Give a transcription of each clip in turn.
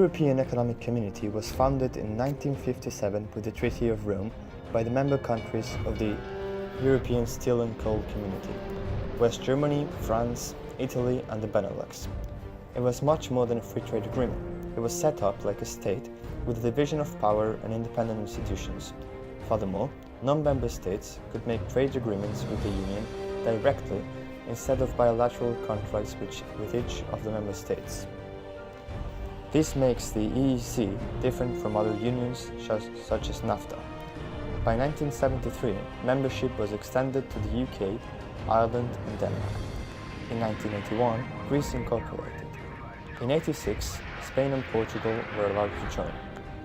European Economic Community was founded in 1957 with the Treaty of Rome by the member countries of the European Steel and Coal Community, West Germany, France, Italy and the Benelux. It was much more than a free trade agreement. It was set up like a state with a division of power and independent institutions. Furthermore, non-member states could make trade agreements with the Union directly instead of bilateral contracts with each of the member states. This makes the EEC different from other unions such as NAFTA. By 1973, membership was extended to the UK, Ireland and Denmark. In 1981, Greece incorporated. In 1986, Spain and Portugal were allowed to join.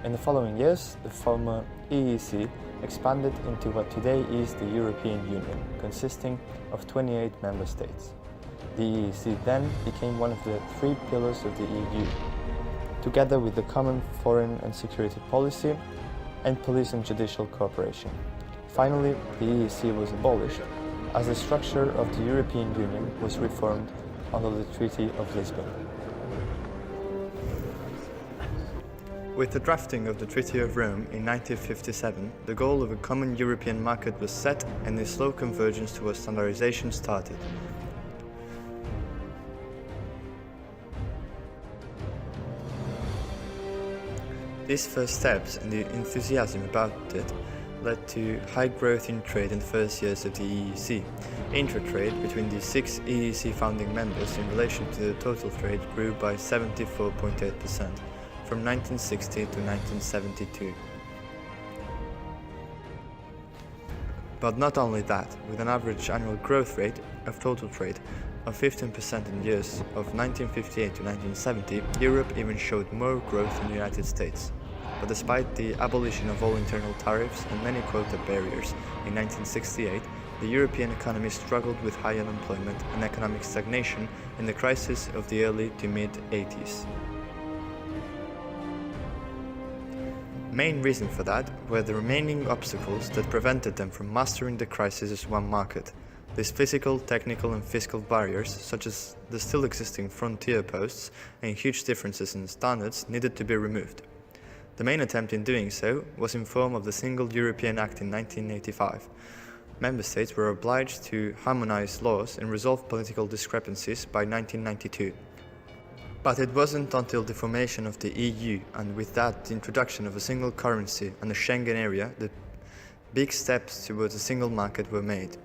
In the following years, the former EEC expanded into what today is the European Union, consisting of 28 member states. The EEC then became one of the three pillars of the EU, together with the common foreign and security policy and police and judicial cooperation. Finally, the EEC was abolished as the structure of the European Union was reformed under the Treaty of Lisbon. With the drafting of the Treaty of Rome in 1957, the goal of a common European market was set and the slow convergence towards standardization started. These first steps and the enthusiasm about it led to high growth in trade in the first years of the EEC. Intra-trade between the 6 EEC founding members in relation to the total trade grew by 74.8%. From 1960 to 1972. But not only that, with an average annual growth rate of total trade of 15% in years of 1958 to 1970, Europe even showed more growth than the United States. But despite the abolition of all internal tariffs and many quota barriers in 1968, the European economy struggled with high unemployment and economic stagnation in the crisis of the early to mid-80s. Main reason for that were the remaining obstacles that prevented them from mastering the crisis as one market. These physical, technical and fiscal barriers, such as the still existing frontier posts and huge differences in standards, needed to be removed. The main attempt in doing so was in form of the Single European Act in 1985. Member states were obliged to harmonize laws and resolve political discrepancies by 1992. But it wasn't until the formation of the EU, and with that the introduction of a single currency and the Schengen area, that big steps towards a single market were made.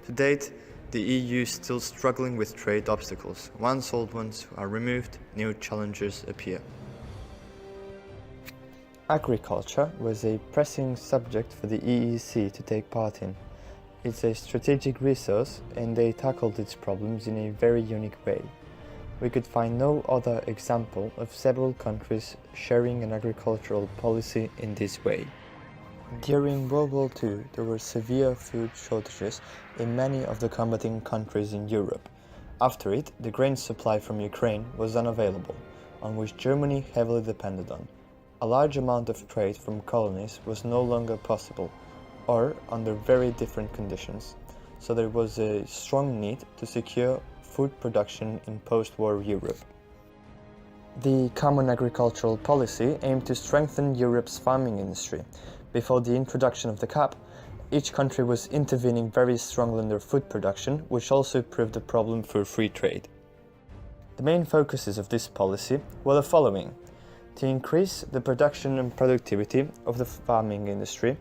To date, the EU is still struggling with trade obstacles. Once old ones are removed, new challenges appear. Agriculture was a pressing subject for the EEC to take part in. It's a strategic resource and they tackled its problems in a very unique way. We could find no other example of several countries sharing an agricultural policy in this way. During World War II, there were severe food shortages in many of the combating countries in Europe. After it, the grain supply from Ukraine was unavailable, on which Germany heavily depended on. A large amount of trade from colonies was no longer possible, or under very different conditions, so there was a strong need to secure food production in post-war Europe. The Common Agricultural Policy aimed to strengthen Europe's farming industry. Before the introduction of the CAP, each country was intervening very strongly in their food production, which also proved a problem for free trade. The main focuses of this policy were the following: to increase the production and productivity of the farming industry,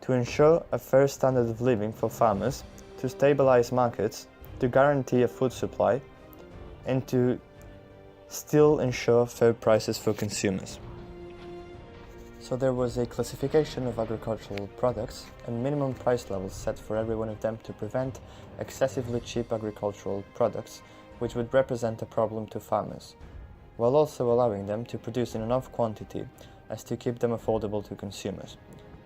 to ensure a fair standard of living for farmers, to stabilize markets, to guarantee a food supply, and to still ensure fair prices for consumers. So there was a classification of agricultural products and minimum price levels set for every one of them to prevent excessively cheap agricultural products, which would represent a problem to farmers, while also allowing them to produce in enough quantity as to keep them affordable to consumers.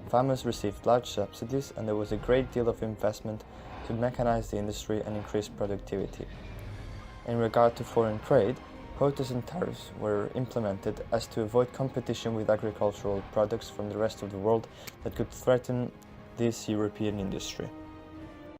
Farmers received large subsidies and there was a great deal of investment to mechanize the industry and increase productivity. In regard to foreign trade, quotas and tariffs were implemented as to avoid competition with agricultural products from the rest of the world that could threaten this European industry.